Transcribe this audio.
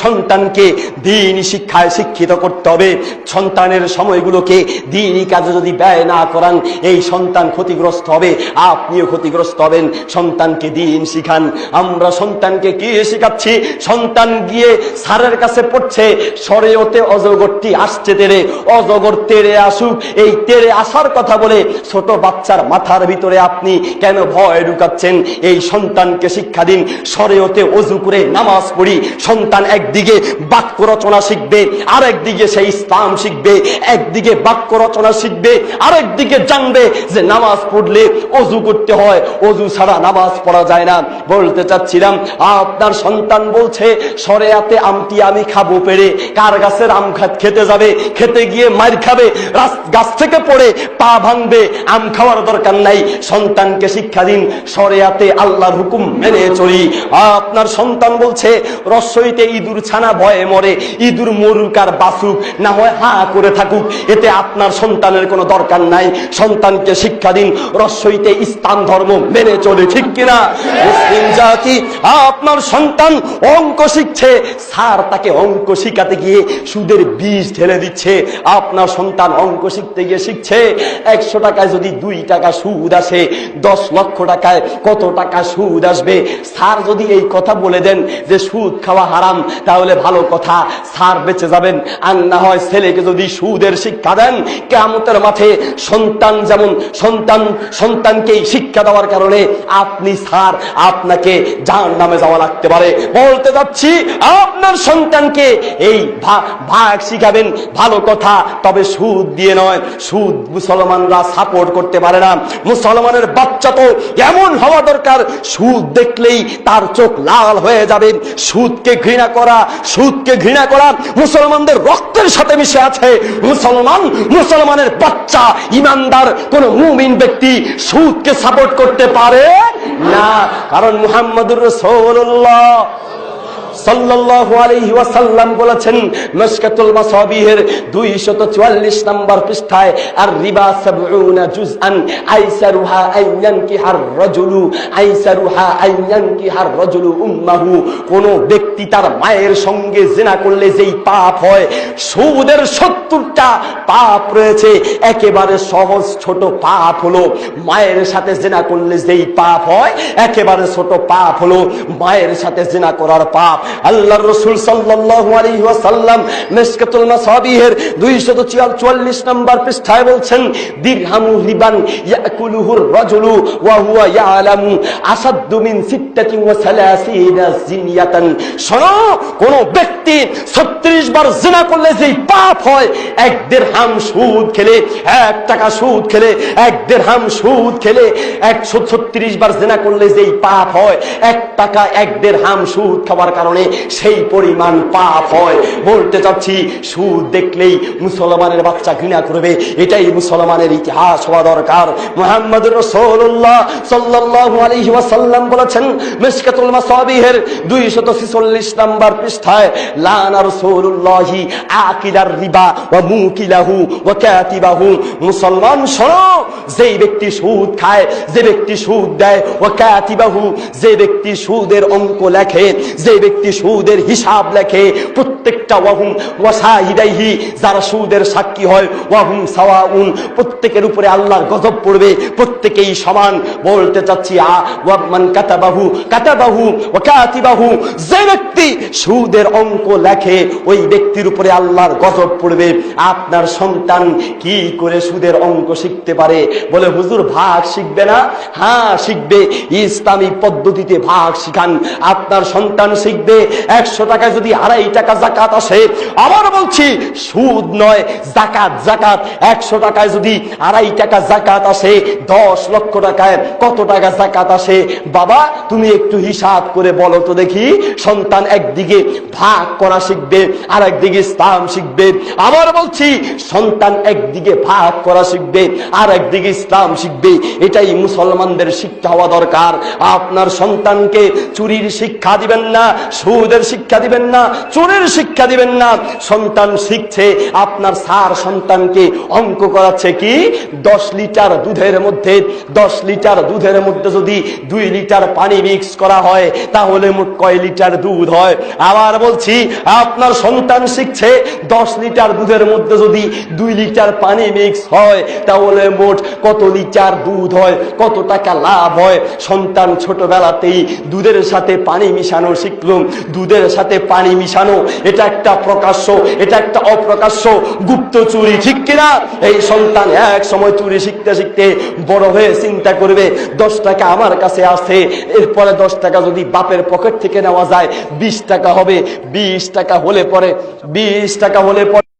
সন্তানকে দ্বীনি শিক্ষায় শিক্ষিত করতে হবে। সন্তানের সময়গুলোকে দ্বীনি কাজে যদি ব্যয় না করান, এই সন্তান ক্ষতিগ্রস্ত হবে, আপনিও ক্ষতিগ্রস্ত হবেন। সন্তানকে দ্বীন শিখান। আমরা সন্তানকে কি শিখাচ্ছি? সন্তান গিয়ে স্যারের কাছে পড়ছে, শরীয়তে অজগরটি আসছে তেরে, অজগর তেরে আসুক, এই তেরে আসার কথা বলে ছোট বাচ্চার মাথার ভিতরে আপনি কেন ভয় ঢুকাচ্ছেন? এই সন্তানকে শিক্ষা দিন, শরীয়তে অজু করে নামাজ পড়ি। সন্তান একদিকে বাক্য রচনা শিখবে, আরেকদিকে সে ইসলাম শিখবে। একদিকে বাক্য রচনা শিখবে, আরেকদিকে জানবে যে নামাজ পড়লে অজু করতে হয়, অজু ছাড়া নামাজ পড়া যায় না। বলতে চাচ্ছিলাম, আপনার সন্তান বলছে শরিয়াতে আমটি আমি খাবো পেরে, কার গাছের আম খেতে যাবে, খেতে গিয়ে মার খাবে, গাছ থেকে পড়ে পা ভাঙবে, আম খাওয়ার দরকার নাই। সন্তানকে শিক্ষা দিন শরিয়াতে আল্লাহর হুকুম মেনে চলি। আপনার সন্তান বলছে রসইতে ইঁদুর ছানা ভয়ে মরে, ইঁদুর মরুক আর বাসুক, না হয় হা করে থাকুক, এতে আপনার সন্তানের কোনো দরকার নাই। সন্তানকে শিক্ষা দিন রসইতে ইসলাম ধর্ম মেনে চলে, ঠিক কিনা? মুসলিম জাতি, আপনার সন্তান অঙ্ক শিখছে, স্যার তাকে অঙ্ক শিখাতে গিয়ে সুদের বীজ ঢেলে দিচ্ছে। আপনার সন্তান অঙ্ক শিখতে গিয়ে শিখছে 100 টাকায় যদি 2 টাকা সুদ আসে, 10 লক্ষ টাকায় কত টাকা সুদ আসবে? স্যার যদি এই কথা বলে দেন যে সুদ খাওয়া হারাম, তাহলে ভালো কথা, স্যার বেঁচে যাবেন। আর না হয় ছেলেকে যদি সুদের শিক্ষা দেন, কিয়ামতের মাঠে সন্তান যেমন সন্তানকেই শিক্ষা দেওয়ার কারণে আপনি স্যার, আপনাকে জাহান্নামে যাওয়া লাগতে পারে। বলতে যাচ্ছি, আপনার সন্তানকে এই ভাগ শিখাবেন, ভালো কথা, তবে সুদ দিয়ে নয়। সুদ মুসলমানরা সাপোর্ট করতে পারে না। মুসলমানের বাচ্চা তো এমন হওয়া দরকার, সুদ দেখলেই তার চোখ লাল হয়ে যাবে। সুদকে ঘৃণা করা মুসলমানদের রক্তের সাথে মিশে আছে। মুসলমানের বাচ্চা, ইমানদার কোন মুমিন ব্যক্তি সুদকে সাপোর্ট করতে পারে না। কারণ মুহাম্মদুর রাসূলুল্লাহ সাল্লাল্লাহু আলাইহি ওয়াসাল্লাম বলেছেন, মিশকাতুল মাসাবিহের 244 নম্বর পৃষ্ঠায়, আর রিবা 70 জুজআন আইসারুহা আইয়ানকিহার রাজুলু উম্মাহু। কোন ব্যক্তি তার মায়ের সঙ্গে জিনা করলে যেই পাপ হয়, সুদের 70টা পাপ রয়েছে। একেবারে সহজ ছোট পাপ হলো মায়ের সাথে জিনা করলে যেই পাপ হয়, একেবারে ছোট পাপ হলো মায়ের সাথে জিনা করার পাপ। আল্লাহর রাসূল সাল্লাল্লাহু আলাইহি ওয়াসাল্লাম মিশকাতুল মাসাবিহের 244 নম্বর পৃষ্ঠায় বলছেন, দিরহামু রিবান ইয়াকুলুহুর রাজুলু ওয়া হুয়া ইয়ালামু আসাদ্দু মিন 36 জিনিয়াতান। শোনো, কোন ব্যক্তি 36 বার জিনা করলে যেই পাপ হয়, 1 দিরহাম সুদ খেলে, 1 টাকা সুদ খেলে, 1 দিরহাম সুদ খেলে, 136 বার জিনা করলে যেই পাপ হয়, 1 টাকা 1 দিরহাম সুদ খাওয়ার কারণে সেই পরিমাণ পাপ হয়। বলতে চাচ্ছি, সুদ দেখলেই মুসলমানের বাচ্চা ঘৃণা করবে, এটাই মুসলমানের ইতিহাস হওয়া দরকার। মুহাম্মদুর রাসূলুল্লাহ সাল্লাল্লাহু আলাইহি ওয়াসাল্লাম বলেছেন, মিশকাতুল মাসাবিহের 246 নম্বর পৃষ্ঠায়, লানা রাসূলুল্লাহি আকিলার রিবা ওয়া মুকিলাহু ওয়া কাতিবাহু। মুসলমান শোনো, যেই ব্যক্তি সুদ খায়, যে ব্যক্তি সুদ দেয়, ওয়া কাতিবাহু, যে ব্যক্তি সুদের অঙ্ক লেখে, যে ব্যক্তি সুদের হিসাব লেখে, প্রত্যেকটা ওয়াহুম ওয়াসাহিদাইহি, যারা সুদের সাক্ষী হয়, ওয়াহুম সাওয়াউন, প্রত্যেকের উপরে আল্লাহর গজব পড়বে, প্রত্যেকেই সমান। বলতে চাচ্ছি, ওয়ামান কাতাবাহু ওয়া কাতিবাহু, যে ব্যক্তি সুদের অঙ্ক লেখে, ওই ব্যক্তির উপরে আল্লাহর গজব পড়বে। আপনার সন্তান কি করে সুদের অঙ্ক শিখতে পারে? বলে, হুজুর ভাগ শিখবে না? হ্যাঁ শিখবে, ইসলামী পদ্ধতিতে ভাগ শিখান। আপনার সন্তান শিখবে 100 টাকায় যদি 2.5 টাকা যাকাত আসে, আবার বলছি সুদ নয়, যাকাত। 100 টাকায় যদি 2.5 টাকা যাকাত আসে, 10 লক্ষ টাকায় কত টাকা যাকাত আসে? বাবা তুমি একটু হিসাব করে বলো তো দেখি। সন্তান একদিকে ভাগ করা শিখবে, আর একদিকে ইসলাম শিখবে। আবার বলছি, সন্তান একদিকে ভাগ করা শিখবে, আর একদিকে ইসলাম শিখবে। এটাই মুসলমানদের শিক্ষা হওয়া দরকার। আপনার সন্তানকে চুরির শিক্ষা দিবেন না, সুদের শিক্ষা দিবেন না, চোরের শিক্ষা দিবেন না। সন্তান শিখছে, আপনার স্যার সন্তানকে অঙ্ক করাচ্ছে কি, 10 লিটার দুধের মধ্যে 10 লিটার দুধের মধ্যে যদি 2 লিটার পানি মিক্স করা হয় তাহলে মোট কয় লিটার দুধ হয়। আবার বলছি, আপনার সন্তান শিখছে 10 লিটার দুধের মধ্যে যদি 2 লিটার পানি মিক্স হয় তাহলে মোট কত লিটার দুধ হয়, কত টাকা লাভ হয়। সন্তান ছোটবেলাতেই দুধের সাথে পানি মিশানো শিখল। দুধের সাথে পানি মিশানো এটা একটা প্রকাশ্য, এটা একটা অপ্রকাশ্য গুপ্ত চুরি, ঠিক কিনা? এই সন্তান এক সময় চুরি শিখতে শিখতে বড় হয়ে চিন্তা করবে 10 টাকা আমার কাছে আছে, এরপরে 10 টাকা যদি বাপের পকেট থেকে নেওয়া যায় 20 টাকা হবে। 20 টাকা হলে পরে